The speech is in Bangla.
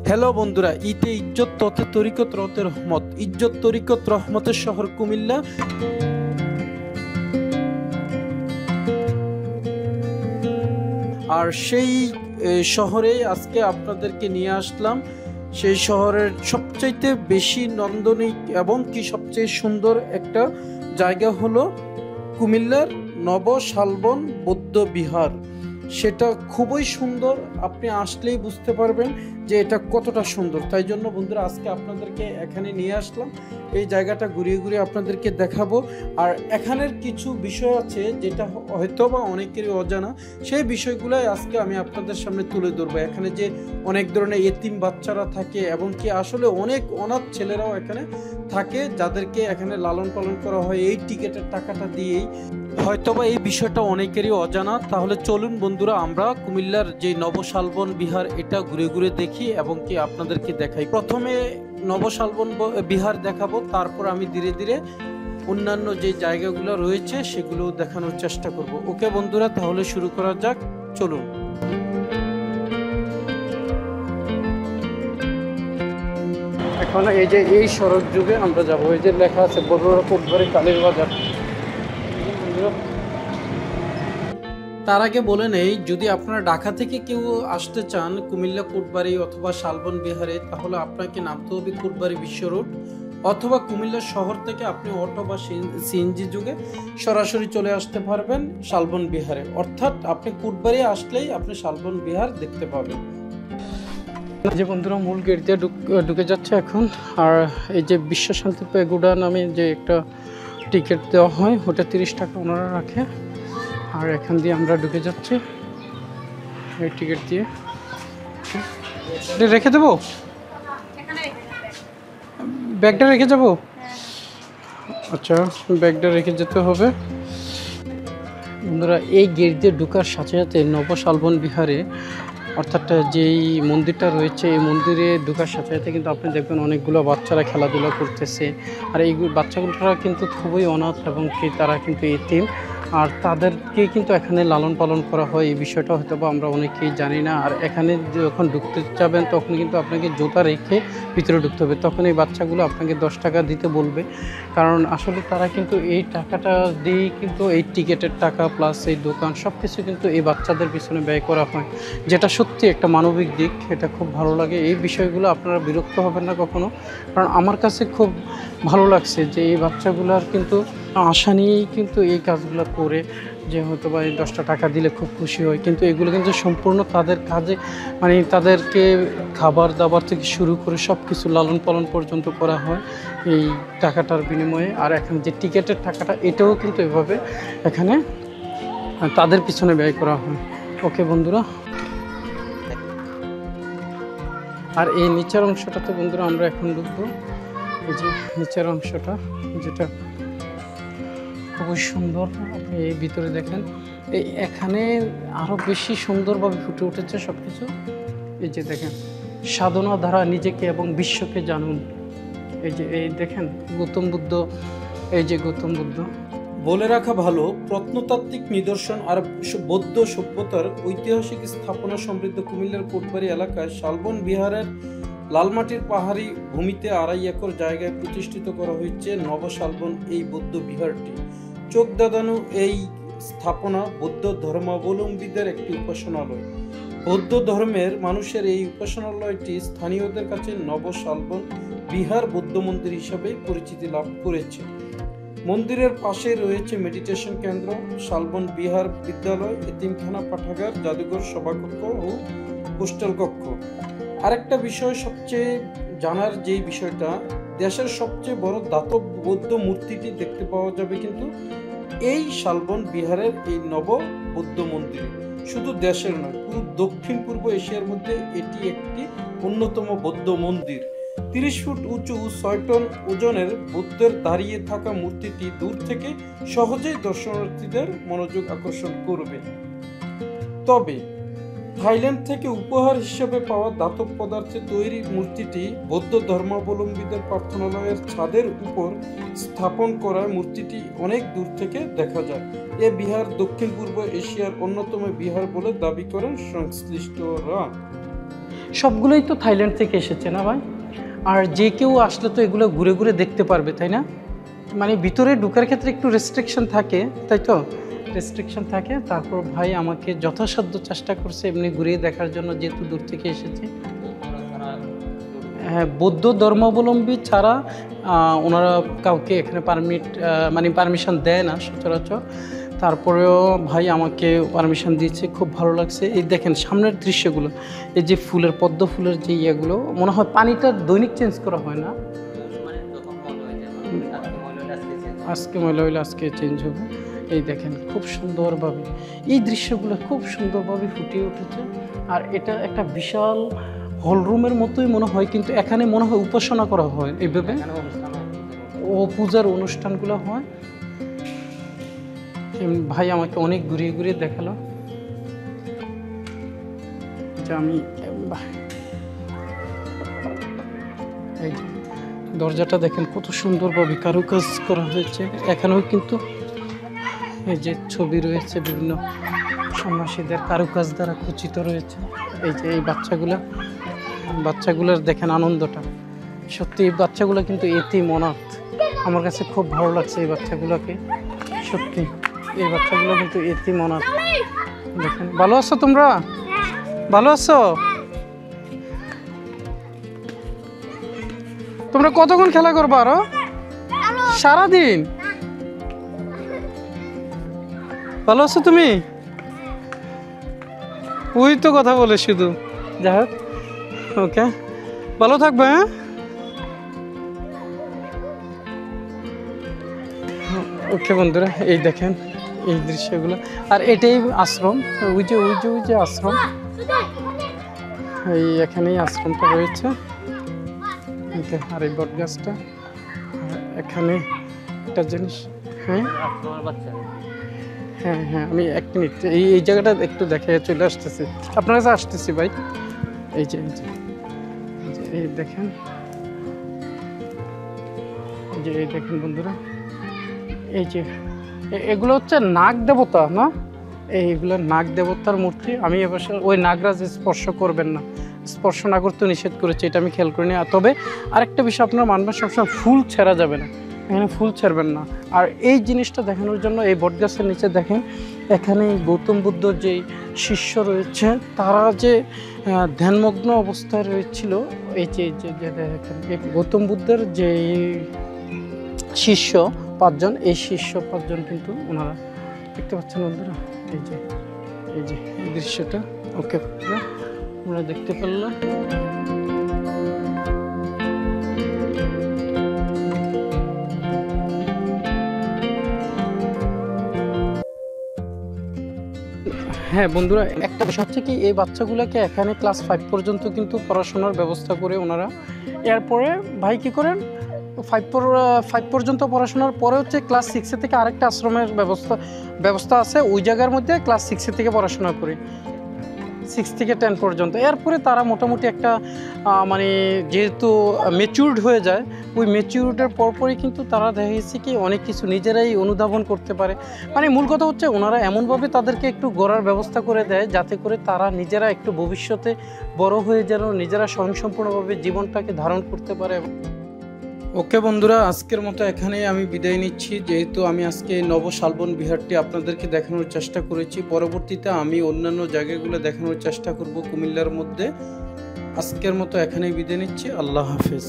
হ্যালো বন্ধুরা, ইতে ইজ্জত তথে তরিকত রতে রহমত। ইজ্জত তরিকত রহমতের শহর কুমিল্লা। আর সেই শহরে আজকে আপনাদেরকে নিয়ে আসলাম। সেই শহরের সবচাইতে বেশি নান্দনিক এবং কি সবচেয়ে সুন্দর একটা জায়গা হলো কুমিল্লার নব শালবন বৌদ্ধ বিহার। সেটা খুবই সুন্দর, আপনি আসলেই বুঝতে পারবেন যে এটা কতটা সুন্দর। তাই জন্য বন্ধুরা আজকে আপনাদেরকে এখানে নিয়ে আসলাম, এই জায়গাটা ঘুরিয়ে ঘুরিয়ে আপনাদেরকে দেখাবো। আর এখানের কিছু বিষয় আছে যেটা হয়তো বা অনেকেরই অজানা, সেই বিষয়গুলোই আজকে আমি আপনাদের সামনে তুলে ধরবো। এখানে যে অনেক ধরনের এতিম বাচ্চারা থাকে এবং কি আসলে অনেক অনাথ ছেলেরাও এখানে থাকে, যাদেরকে এখানে লালন পালন করা হয় এই টিকিটের টাকাটা দিয়েই। হয়তোবা এই বিষয়টা অনেকেরই অজানা। তাহলে চলুন বন্ধুরা আমরা কুমিল্লার যে নবশালবন বিহার এটা ঘুরে ঘুরে দেখি এবং কি আপনাদেরকে দেখাই। প্রথমে নবশালবন বিহার দেখাবো, তারপর আমি ধীরে ধীরে অন্যান্য যে জায়গাগুলো রয়েছে সেগুলো দেখানোর চেষ্টা করব। ওকে বন্ধুরা, তাহলে শুরু করা যাক, চলুন। এখন এই সড়ক যুগে আমরা যাবো। এই যে লেখা আছে বড়ুয়া কোটবাড়ি কালীর বাজার। তার আগে বলে নেই, যদি আপনারা ঢাকা থেকে কেউ আসতে চান কুমিল্লা কোটবাড়ি অথবা শালবন বিহারে, তাহলে আপনাকে নামতে হবে কোটবাড়ি বিশ্ব রোড, অথবা কুমিল্লা শহর থেকে আপনি অটো বা সিএনজি যুগে সরাসরি চলে আসতে পারবেন শালবন বিহারে। অর্থাৎ আপনি কোটবাড়ি আসলেই আপনি শালবন বিহার দেখতে পাবেন। যে বন্ধুরা মূল গেট দিয়ে ঢুকে যাচ্ছে এখন। আর এই যে বিশ্ব শান্তি পেগুডা নামে যে একটা টিকিট দেওয়া হয়, ওটা 30 টাকা ওনারা রাখে। আর এখান দিয়ে আমরা ঢুকে যাচ্ছি এই টিকিট দিয়ে। রেখে দেবো, ব্যাগটা রেখে যাবো। আচ্ছা, ব্যাগটা রেখে যেতে হবে। বন্ধুরা এই গেট দিয়ে ঢুকার সাথে সাথে নবশালবন বিহারে, অর্থাৎ যেই মন্দিরটা রয়েছে, এই মন্দিরে ঢোকার সাথে সাথে কিন্তু আপনি দেখবেন অনেকগুলো বাচ্চারা খেলাধুলা করতেছে। আর এই বাচ্চাগুলোরা কিন্তু খুবই অনাথ এবং কি তারা কিন্তু এতিম। আর তাদেরকে কিন্তু এখানে লালন পালন করা হয়, এই বিষয়টা হয়তো বা আমরা অনেকেই জানি না। আর এখানে যখন ঢুকতে যাবেন তখন কিন্তু আপনাকে জুতা রেখে ভিতরে ঢুকতে হবে। তখন এই বাচ্চাগুলো আপনাকে 10 টাকা দিতে বলবে, কারণ আসলে তারা কিন্তু এই টাকাটা দিয়েই কিন্তু এই টিকিটের টাকা প্লাস এই দোকান সব কিছু কিন্তু এই বাচ্চাদের পিছনে ব্যয় করা হয়, যেটা সত্যি একটা মানবিক দিক। এটা খুব ভালো লাগে। এই বিষয়গুলো আপনারা বিরক্ত হবেন না কখনো, কারণ আমার কাছে খুব ভালো লাগছে যে এই বাচ্চাগুলোর কিন্তু আশা নিয়েই কিন্তু এই কাজগুলো করে, যে হয়তো বা এই 10টা টাকা দিলে খুব খুশি হয়, কিন্তু এগুলো কিন্তু সম্পূর্ণ তাদের কাজে, মানে তাদেরকে খাবার দাবার থেকে শুরু করে সব কিছু লালন পালন পর্যন্ত করা হয় এই টাকাটার বিনিময়ে। আর এখানে যে টিকিটের টাকাটা, এটাও কিন্তু এভাবে এখানে তাদের পিছনে ব্যয় করা হয়। ওকে বন্ধুরা, আর এই নিচের অংশটাতে বন্ধুরা আমরা এখন ঢুকবো। এই যে নিচের অংশটা, যেটা খুবই সুন্দর, আপনি এই ভিতরে দেখেন এই এখানে আরও বেশি সুন্দরভাবে ফুটে উঠেছে সব কিছু। এই যে দেখেন, সাধনা দ্বারা নিজেকে এবং বিশ্বকে জানুন। এই যে এই দেখেন গৌতম বুদ্ধ, এই যে গৌতম বুদ্ধ। বলে রাখা ভালো, প্রত্নতাত্ত্বিক নিদর্শন আর বৌদ্ধ সভ্যতার ঐতিহাসিক স্থাপনা সমৃদ্ধ কুমিল্লার কোটবাড়ি এলাকায় শালবন বিহারের লালমাটির পাহাড়ি ভূমিতে 2.5 একর জায়গায় প্রতিষ্ঠিত করা হয়েছে নবশালবন এই বৌদ্ধ বিহারটি। চোখ দাদানো এই স্থাপনা বৌদ্ধ ধর্মাবলম্বীদের একটি উপাসনালয়। বৌদ্ধ ধর্মের মানুষের এই উপাসনালয়টি স্থানীয়দের কাছে নবশালবন বিহার বৌদ্ধ মন্দির হিসাবে পরিচিতি লাভ করেছে। মন্দিরের পাশে রয়েছে মেডিটেশন কেন্দ্র, শালবন বিহার বিদ্যালয়, এতিমখানা, পাঠাগার, জাদুঘর, সভাকক্ষ ও হোস্টেল কক্ষ। আরেকটা বিষয় সবচেয়ে জানার যেই বিষয়টা, দেশের সবচেয়ে বড় দাতব বৌদ্ধ মূর্তিটি দেখতে পাওয়া যাবে কিন্তু এই শালবন বিহারের এই নব বৌদ্ধ মন্দিরে। শুধু দেশের নয়, পুরো দক্ষিণ পূর্ব এশিয়ার মধ্যে এটি একটি অন্যতম বৌদ্ধ মন্দির। 30 ফুট উঁচু 6 টন ওজনের বুদ্ধের দাঁড়িয়ে থাকা মূর্তিটি দূর থেকে সহজেই দর্শনার্থীদের মনোযোগ আকর্ষণ করবে। তবে থাইল্যান্ড থেকে উপহার হিসেবে পাওয়া ধাতব পদার্থে তৈরি মূর্তিটি বৌদ্ধ ধর্মাবলম্বীদের প্রার্থনালয়ের ছাদের উপর স্থাপন করা মূর্তিটি অনেক দূর থেকে দেখা যায়। এ বিহার দক্ষিণ পূর্ব এশিয়ার অন্যতম বিহার বলে দাবি করেন সংশ্লিষ্টরা। সবগুলোই তো থাইল্যান্ড থেকে এসেছে না ভাই? আর যে কেউ আসলে তো এগুলো ঘুরে ঘুরে দেখতে পারবে, তাই না? মানে ভিতরে ঢোকার ক্ষেত্রে একটু রেস্ট্রিকশন থাকে, তাই তো? রেস্ট্রিকশন থাকে। তারপর ভাই আমাকে যথাসাধ্য চেষ্টা করছে এমনি ঘুরিয়ে দেখার জন্য, যেহেতু দূর থেকে এসেছি। হ্যাঁ, বৌদ্ধ ধর্মাবলম্বী ছাড়া ওনারা কাউকে এখানে পারমিশন দেয় না সচরাচর। তারপরেও ভাই আমাকে পারমিশন দিয়েছে, খুব ভালো লাগছে। এই দেখেন সামনের দৃশ্যগুলো, এই যে ফুলের পদ্ম ফুলের যে ইয়েগুলো, মনে হয় পানিটা দৈনিক চেঞ্জ করা হয় না? আজকে ময়লা হইলে আজকে চেঞ্জ হবে। এই দেখেন খুব সুন্দরভাবে এই দৃশ্যগুলো খুব সুন্দরভাবে ফুটিয়ে উঠেছে। আর এটা একটা বিশাল হলরুমের মতোই মনে হয়, কিন্তু এখানে মনে হয় উপাসনা করা হয় এইভাবে, ও পূজার অনুষ্ঠানগুলো হয়। ভাই আমাকে অনেক ঘুরিয়ে ঘুরিয়ে দেখালো যে আমি এই যে দরজাটা দেখেন কত সুন্দরভাবে কারুকাজ করা হয়েছে। এখানেও কিন্তু এই যে ছবি রয়েছে বিভিন্ন সন্ন্যাসীদের কারুকাজ দ্বারা খচিত রয়েছে। এই যে এই বাচ্চাগুলোর দেখেন আনন্দটা, সত্যি এই বাচ্চাগুলো কিন্তু এতিম অনাথ। আমার কাছে খুব ভালো লাগছে এই বাচ্চাগুলোকে, সত্যি এই বাচ্চাগুলো কিন্তু এতিম অনাথ। দেখেন, ভালো আছো তোমরা? ভালো আছো? তোমরা কতক্ষণ খেলা করবো আরো? সারাদিন? ভালো আছো তুমি? ওই তো কথা বলে শুধু। যাই হোক, ওকে, ভালো থাকবে। হ্যাঁ, ওকে বন্ধুরা, এই দেখেন এই দৃশ্যগুলো। আর এটাই আশ্রম, ওই যে আশ্রম, এই এখানেই আশ্রমটা রয়েছে। আর এই বট গাছটা, এখানে একটা জিনিস। হ্যাঁ হ্যাঁ হ্যাঁ, আমি এক মিনিট এই জায়গাটা একটু দেখে চলে আসতেছি, আপনার কাছে আসতেছি ভাই। এই যে এই দেখেন, এই দেখেন বন্ধুরা, এই যে এগুলো হচ্ছে নাগ দেবতা না? এইগুলো নাগ দেবতার মূর্তি। আমি এবার ওই নাগরাজ স্পর্শ করবেন না, স্পর্শ না করতে নিষেধ করেছে, এটা আমি খেয়াল করিনি। তবে আরেকটা বিষয় আপনার মানবেন, সবসময় ফুল ছেঁড়া যাবে না, এখানে ফুল ছাড়বেন না। আর এই জিনিসটা দেখানোর জন্য এই বটগাছের নিচে দেখেন, এখানে গৌতম বুদ্ধর যেই শিষ্য রয়েছে তারা যে ধ্যানমগ্ন অবস্থায় রয়েছিল, এই যে দেখেন এই গৌতম বুদ্ধের যে শিষ্য 5 জন, এই শিষ্য 5 জন কিন্তু ওনারা দেখতে পাচ্ছেন বন্ধুরা। এই যে এই দৃশ্যটা, ওকে আমরা দেখতে পেলাম। হ্যাঁ বন্ধুরা, একটা বিষয় হচ্ছে কি, এই বাচ্চাগুলোকে এখানে ক্লাস 5 পর্যন্ত কিন্তু পড়াশোনার ব্যবস্থা করে ওনারা। এরপরে ভাই কি করেন, 5 পর্যন্ত পড়াশোনার পরে হচ্ছে ক্লাস 6 থেকে আরেকটা আশ্রমের ব্যবস্থা আছে, ওই জায়গার মধ্যে ক্লাস 6 থেকে পড়াশোনা করে 6 থেকে 10 পর্যন্ত। এরপরে তারা মোটামুটি একটা মানে যেহেতু ম্যাচিউরড হয়ে যায়, ওই ম্যাচিউরডের পরপরই কিন্তু তারা দেখা গেছে কি অনেক কিছু নিজেরাই অনুধাবন করতে পারে। মানে মূল কথা হচ্ছে ওনারা এমনভাবে তাদেরকে একটু গড়ার ব্যবস্থা করে দেয়, যাতে করে তারা নিজেরা একটু ভবিষ্যতে বড় হয়ে যেন নিজেরা স্বয়ংসম্পূর্ণভাবে জীবনটাকে ধারণ করতে পারে। ওকে বন্ধুরা, আজকের মতো এখানেই আমি বিদায় নিচ্ছি। যেহেতু আমি আজকে নবশালবন বিহারটি আপনাদেরকে দেখানোর চেষ্টা করেছি, পরবর্তীতে আমি অন্যান্য জায়গাগুলো দেখানোর চেষ্টা করব কুমিল্লার মধ্যে। আজকের মতো এখানেই বিদায় নিচ্ছি। আল্লাহ হাফেজ।